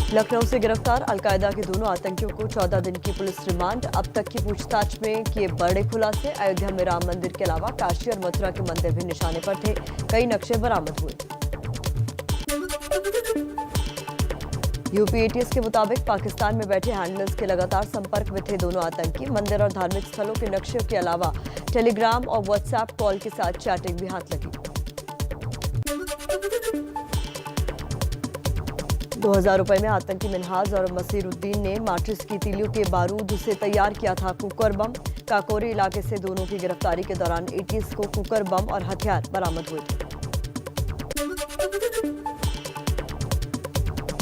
लखनऊ से गिरफ्तार अलकायदा के दोनों आतंकियों को 14 दिन की पुलिस रिमांड। अब तक की पूछताछ में किए बड़े खुलासे। अयोध्या में राम मंदिर के अलावा काशी और मथुरा के मंदिर भी निशाने पर थे। कई नक्शे बरामद हुए। यूपी एटीएस के मुताबिक पाकिस्तान में बैठे हैंडलर्स के लगातार संपर्क में थे दोनों आतंकी। मंदिर और धार्मिक स्थलों के नक्शे के अलावा टेलीग्राम और व्हाट्सएप कॉल के साथ चैटिंग भी हाथ लगी। 2000 रुपए में आतंकी मिनहाज और मसीरुद्दीन ने माचिस की तीलियों के बारूद से तैयार किया था कुकर बम। काकोरी इलाके से दोनों की गिरफ्तारी के दौरान एटीएस को कुकर बम और हथियार बरामद हुए थे।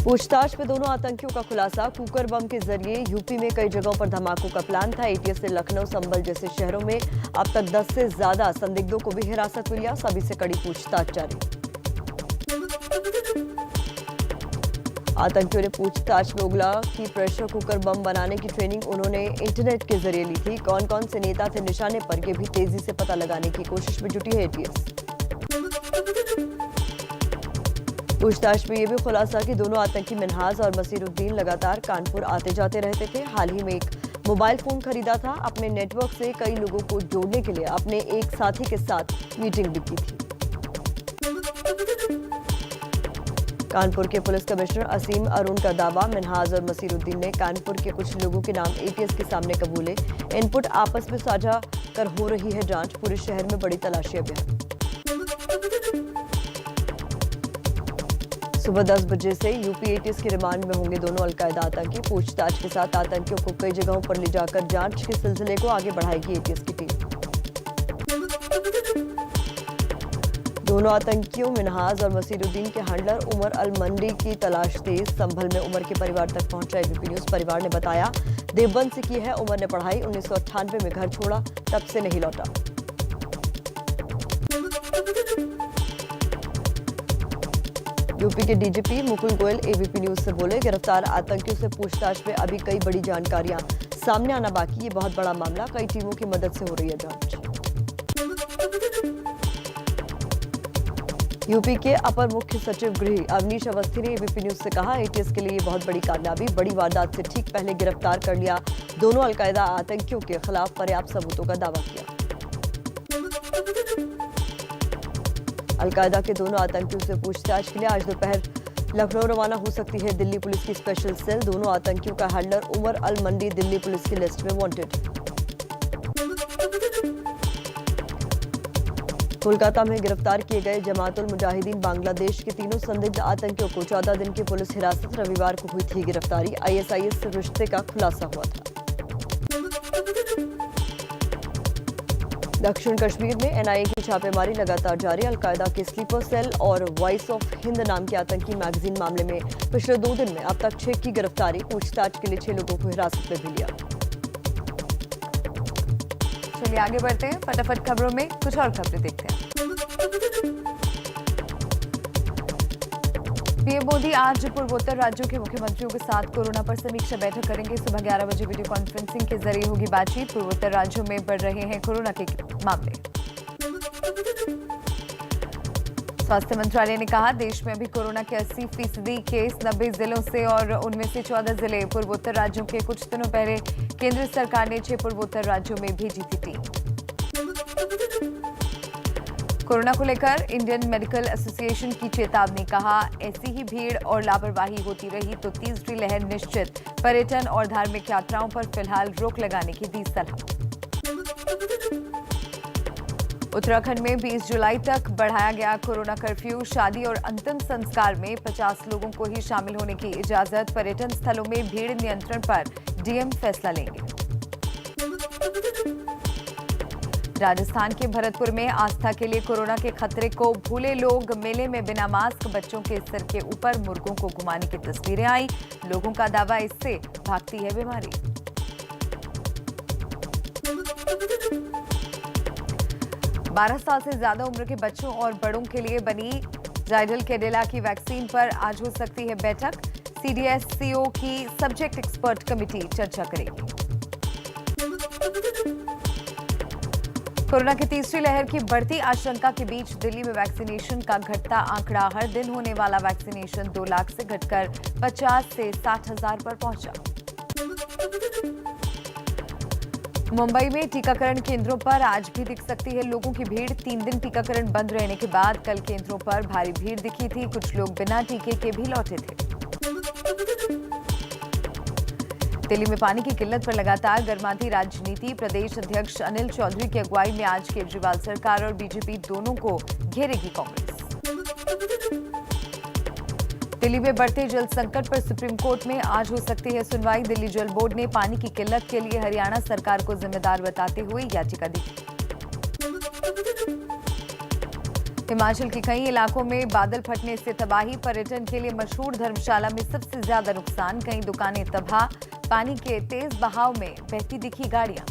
पूछताछ में दोनों आतंकियों का खुलासा। कुकर बम के जरिए यूपी में कई जगहों पर धमाकों का प्लान था। एटीएस ने लखनऊ, संभल जैसे शहरों में अब तक 10 से ज्यादा संदिग्धों को भी हिरासत में लिया। सभी से कड़ी पूछताछ जारी। आतंकियों ने पूछताछ में उगला कि प्रेशर कुकर बम बनाने की ट्रेनिंग उन्होंने इंटरनेट के जरिए ली थी। कौन कौन से नेता थे निशाने पर, यह भी तेजी से पता लगाने की कोशिश में जुटी है एटीएस। पूछताछ में यह भी खुलासा कि दोनों आतंकी मिनहाज और मसीरुद्दीन लगातार कानपुर आते जाते रहते थे। हाल ही में एक मोबाइल फोन खरीदा था। अपने नेटवर्क से कई लोगों को जोड़ने के लिए अपने एक साथी के साथ मीटिंग भी की थी। कानपुर के पुलिस कमिश्नर असीम अरुण का दावा, मिनहाज और मसीरुद्दीन ने कानपुर के कुछ लोगों के नाम एटीएस के सामने कबूले। इनपुट आपस में साझा कर हो रही है जांच। पूरे शहर में बड़ी तलाशी अभियान। सुबह 10 बजे से यूपी एटीएस की रिमांड में होंगे दोनों अलकायदा आतंकी। पूछताछ के साथ आतंकियों को कई जगहों पर ले जाकर जांच के सिलसिले को आगे बढ़ाएगी एटीएस की टीम। दोनों आतंकियों मिनहाज और मसीरुद्दीन के हैंडलर उमर अल मंडी की तलाश तेज। संभल में उमर के परिवार तक पहुंचा एबीपी न्यूज। परिवार ने बताया, देवबंद से की है उमर ने पढ़ाई। 1998 में घर छोड़ा, तब से नहीं लौटा। यूपी के DGP Mukul Goyal ABP news से बोले, गिरफ्तार आतंकियों से पूछताछ में अभी कई बड़ी जानकारियां सामने आना बाकी। ये बहुत बड़ा मामला, कई टीमों की मदद से हो रही है जांच। यूपी के अपर मुख्य सचिव गृह अवनीश अवस्थी ने एबीपी न्यूज से कहा, एटीएस के लिए बहुत बड़ी कामयाबी। बड़ी वारदात से ठीक पहले गिरफ्तार कर लिया। दोनों अलकायदा आतंकियों के खिलाफ पर्याप्त सबूतों का दावा किया। अलकायदा के दोनों आतंकियों से पूछताछ के लिए आज दोपहर लखनऊ रवाना हो सकती है दिल्ली पुलिस की स्पेशल सेल। दोनों आतंकियों का हैंडलर उमर अल मंडी दिल्ली पुलिस की लिस्ट में वांटेड। कोलकाता में गिरफ्तार किए गए जमातुल मुजाहिदीन बांग्लादेश के तीनों संदिग्ध आतंकियों को 14 दिन की पुलिस हिरासत। रविवार को हुई थी गिरफ्तारी। आईएसआईएस से रिश्ते का खुलासा हुआ था। दक्षिण कश्मीर में एनआईए की छापेमारी लगातार जारी। अलकायदा के स्लीपर सेल और वॉइस ऑफ हिंद नाम के आतंकी मैगजीन मामले में पिछले 2 दिन में अब तक 6 की गिरफ्तारी। पूछताछ के लिए 6 लोगों को हिरासत में भी लिया। चलिए आगे बढ़ते हैं। फटाफट खबरों में कुछ और खबरें देखते हैं। पीएम मोदी आज पूर्वोत्तर राज्यों के मुख्यमंत्रियों के साथ कोरोना पर समीक्षा बैठक करेंगे। सुबह 11 बजे वीडियो कॉन्फ्रेंसिंग के जरिए होगी बातचीत। पूर्वोत्तर राज्यों में बढ़ रहे हैं कोरोना के मामले। स्वास्थ्य मंत्रालय ने कहा, देश में अभी कोरोना के 80% केस 90 जिलों से और उनमें से 14 जिले पूर्वोत्तर राज्यों के। कुछ दिनों पहले केंद्र सरकार ने 6 पूर्वोत्तर राज्यों में भेजी थी टीम। कोरोना को लेकर इंडियन मेडिकल एसोसिएशन की चेतावनी। कहा, ऐसी ही भीड़ और लापरवाही होती रही तो तीसरी लहर निश्चित। पर्यटन और धार्मिक यात्राओं पर फिलहाल रोक लगाने की दी सलाह। उत्तराखंड में 20 जुलाई तक बढ़ाया गया कोरोना कर्फ्यू। शादी और अंतिम संस्कार में 50 लोगों को ही शामिल होने की इजाजत। पर्यटन स्थलों में भीड़ नियंत्रण पर डीएम फैसला लेंगे। राजस्थान के भरतपुर में आस्था के लिए कोरोना के खतरे को भूले लोग। मेले में बिना मास्क बच्चों के सिर के ऊपर मुर्गों को घुमाने की तस्वीरें आई। लोगों का दावा, इससे भागती है बीमारी। 12 साल से ज्यादा उम्र के बच्चों और बड़ों के लिए बनी जाइडल कैडिला की वैक्सीन पर आज हो सकती है बैठक। सीडीएससीओ की सब्जेक्ट एक्सपर्ट कमेटी चर्चा करेगी। कोरोना की तीसरी लहर की बढ़ती आशंका के बीच दिल्ली में वैक्सीनेशन का घटता आंकड़ा, हर दिन होने वाला वैक्सीनेशन 2 लाख से घटकर 50 से 60 हजार पर पहुंचा। मुंबई में टीकाकरण केंद्रों पर आज भी दिख सकती है लोगों की भीड़। 3 दिन टीकाकरण बंद रहने के बाद कल केंद्रों पर भारी भीड़ दिखी थी। कुछ लोग बिना टीके के भी लौटे थे। दिल्ली में पानी की किल्लत पर लगातार गर्माती राजनीति। प्रदेश अध्यक्ष अनिल चौधरी की अगुवाई में आज केजरीवाल सरकार और बीजेपी दोनों को घेरेगी कांग्रेस। दिल्ली में बढ़ते जल संकट पर सुप्रीम कोर्ट में आज हो सकती है सुनवाई। दिल्ली जल बोर्ड ने पानी की किल्लत के लिए हरियाणा सरकार को जिम्मेदार बताते हुए याचिका दी। हिमाचल के कई इलाकों में बादल फटने से तबाही। पर्यटन के लिए मशहूर धर्मशाला में सबसे ज्यादा नुकसान, कई दुकानें तबाह। पानी के तेज बहाव में बहती दिखी गाड़ियां।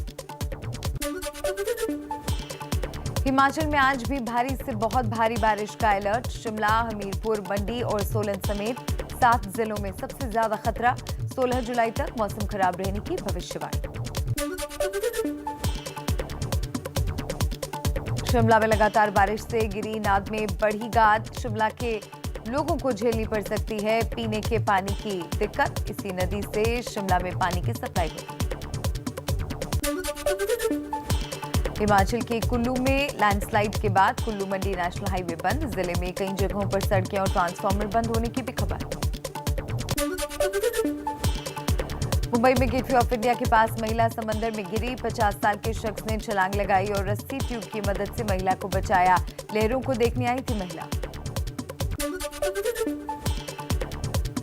हिमाचल में आज भी भारी से बहुत भारी बारिश का अलर्ट। शिमला, हमीरपुर, मंडी और सोलन समेत 7 जिलों में सबसे ज्यादा खतरा। 16 जुलाई तक मौसम खराब रहने की भविष्यवाणी। शिमला में लगातार बारिश से गिरी नाद में बढ़ी गाद। शिमला के लोगों को झेलनी पड़ सकती है पीने के पानी की दिक्कत। इसी नदी से शिमला में पानी की सप्लाई होती है। हिमाचल के कुल्लू में लैंडस्लाइड के बाद कुल्लू मंडी नेशनल हाईवे बंद। जिले में कई जगहों पर सड़कें और ट्रांसफार्मर बंद होने की भी खबर। मुंबई में गेटवे ऑफ इंडिया के पास महिला समंदर में गिरी। 50 साल के शख्स ने छलांग लगाई और रस्सी ट्यूब की मदद से महिला को बचाया। लहरों को देखने आई थी महिला।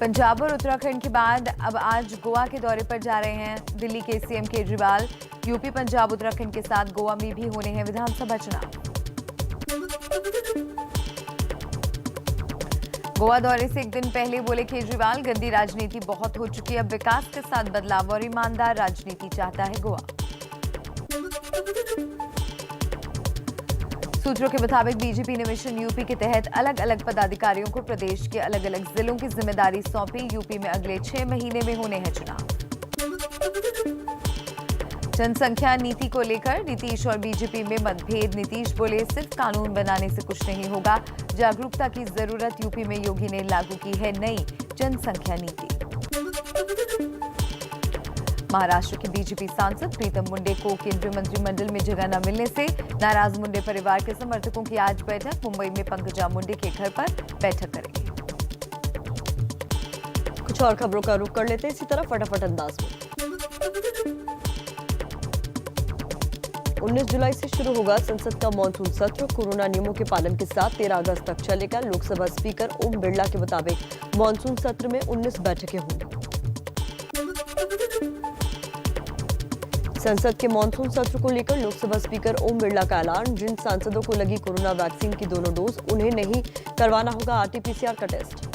पंजाब और उत्तराखंड के बाद अब आज गोवा के दौरे पर जा रहे हैं दिल्ली के सीएम केजरीवाल। यूपी, पंजाब, उत्तराखंड के साथ गोवा में भी होने हैं विधानसभा चुनाव। गोवा दौरे से एक दिन पहले बोले केजरीवाल, गंदी राजनीति बहुत हो चुकी है, अब विकास के साथ बदलाव और ईमानदार राजनीति चाहता है गोवा। सूत्रों के मुताबिक बीजेपी ने मिशन यूपी के तहत अलग अलग पदाधिकारियों को प्रदेश के अलग अलग जिलों की जिम्मेदारी सौंपी। यूपी में अगले 6 महीने में होने हैं चुनाव। जनसंख्या नीति को लेकर नीतीश और बीजेपी में मतभेद। नीतीश बोले, सिर्फ कानून बनाने से कुछ नहीं होगा, जागरूकता की जरूरत। यूपी में योगी ने लागू की है नई जनसंख्या नीति। महाराष्ट्र के बीजेपी सांसद प्रीतम मुंडे को केंद्रीय मंत्रिमंडल में जगह न मिलने से नाराज मुंडे परिवार के समर्थकों की आज बैठक। मुंबई में पंकजा मुंडे के घर पर बैठक करेंगे। कुछ और खबरों का रुख कर लेते हैं इसी तरह फटाफट अंदाज में। 19 जुलाई से शुरू होगा संसद का मॉनसून सत्र। कोरोना नियमों के पालन के साथ 13 अगस्त तक चलेगा। लोकसभा स्पीकर ओम बिरला के मुताबिक मॉनसून सत्र में 19 बैठकें होंगी। संसद के मॉनसून सत्र को लेकर लोकसभा स्पीकर ओम बिरला का ऐलान। जिन सांसदों को लगी कोरोना वैक्सीन की दोनों डोज, उन्हें नहीं करवाना होगा आरटी-पीसीआर का टेस्ट।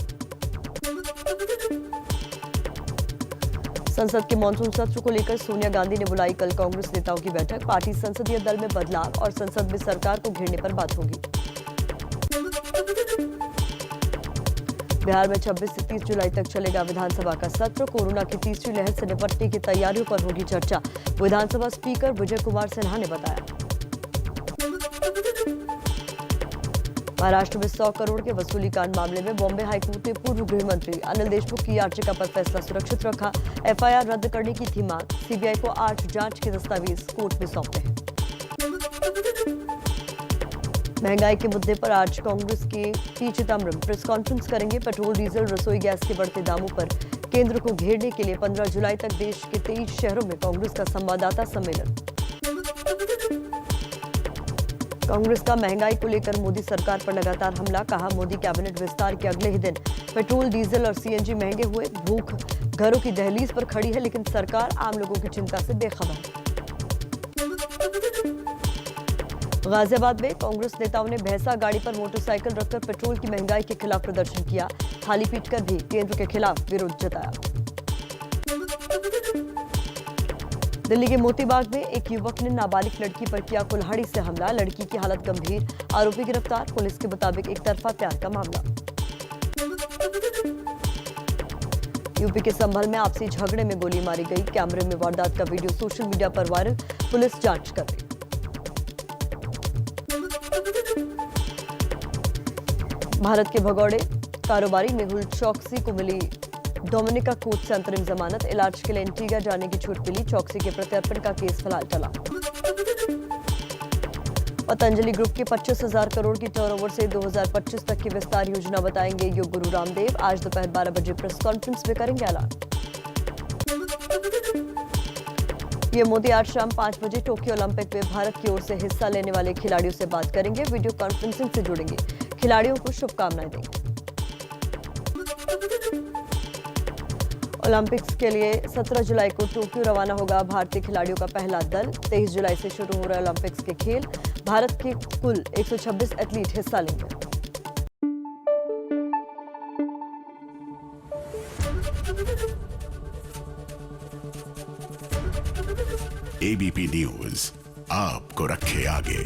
संसद के मॉनसून सत्र को लेकर सोनिया गांधी ने बुलाई कल कांग्रेस नेताओं की बैठक। पार्टी संसदीय दल में बदलाव और संसद में सरकार को घेरने पर बात होगी। बिहार में 26 से 30 जुलाई तक चलेगा विधानसभा का सत्र। कोरोना की तीसरी लहर से निपटने की तैयारियों पर होगी चर्चा, विधानसभा स्पीकर विजय कुमार सिन्हा ने बताया। महाराष्ट्र में 100 करोड़ के वसूली कांड मामले में बॉम्बे हाईकोर्ट ने पूर्व गृह मंत्री अनिल देशमुख की याचिका पर फैसला सुरक्षित रखा। एफआईआर रद्द करने की थी मांग। सीबीआई को 8 जांच के दस्तावेज कोर्ट में सौंपे हैं। महंगाई के मुद्दे पर आज कांग्रेस के पी चिदम्बरम प्रेस कॉन्फ्रेंस करेंगे। पेट्रोल, डीजल, रसोई गैस के बढ़ते दामों पर केंद्र को घेरने के लिए 15 जुलाई तक देश के 23 शहरों में कांग्रेस का संवाददाता सम्मेलन। कांग्रेस का महंगाई को लेकर मोदी सरकार पर लगातार हमला। कहा, मोदी कैबिनेट विस्तार के अगले ही दिन पेट्रोल, डीजल और सीएनजी महंगे हुए। भूख घरों की दहलीज पर खड़ी है, लेकिन सरकार आम लोगों की चिंता से बेखबर। गाजियाबाद में कांग्रेस नेताओं ने भैंसा गाड़ी पर मोटरसाइकिल रखकर पेट्रोल की महंगाई के खिलाफ प्रदर्शन किया। थाली पीटकर भी केंद्र के खिलाफ विरोध जताया। दिल्ली के मोतीबाग में एक युवक ने नाबालिग लड़की पर किया कुल्हाड़ी से हमला। लड़की की हालत गंभीर, आरोपी गिरफ्तार। पुलिस के मुताबिक एक तरफा प्यार का मामला। यूपी के संभल में आपसी झगड़े में गोली मारी गई। कैमरे में वारदात का वीडियो सोशल मीडिया पर वायरल। पुलिस जांच कर रही। भारत के भगौड़े कारोबारी मेहुल चौकसी को मिली डोमिनिका कोर्ट से अंतरिम जमानत। इलाज के लिए एंटीगा जाने की छूट मिली। चौकसी के प्रत्यर्पण का केस फिलहाल टला। पतंजलि ग्रुप के 25,000 करोड़ की टर्नओवर से 2025 तक की विस्तार योजना बताएंगे योग गुरु रामदेव। आज दोपहर 12 बजे प्रेस कॉन्फ्रेंस में करेंगे ऐलान। पीएम मोदी आज शाम 5 बजे टोक्यो ओलंपिक में भारत की ओर से हिस्सा लेने वाले खिलाड़ियों से बात करेंगे। वीडियो कॉन्फ्रेंसिंग से जुड़ेंगे। खिलाड़ियों को शुभकामनाएं देंगे। ओलंपिक्स के लिए 17 जुलाई को टोक्यो रवाना होगा भारतीय खिलाड़ियों का पहला दल। 23 जुलाई से शुरू हो रहे ओलंपिक्स के खेल। भारत के कुल 126 एथलीट हिस्सा लेंगे। एबीपी न्यूज आपको रखे आगे।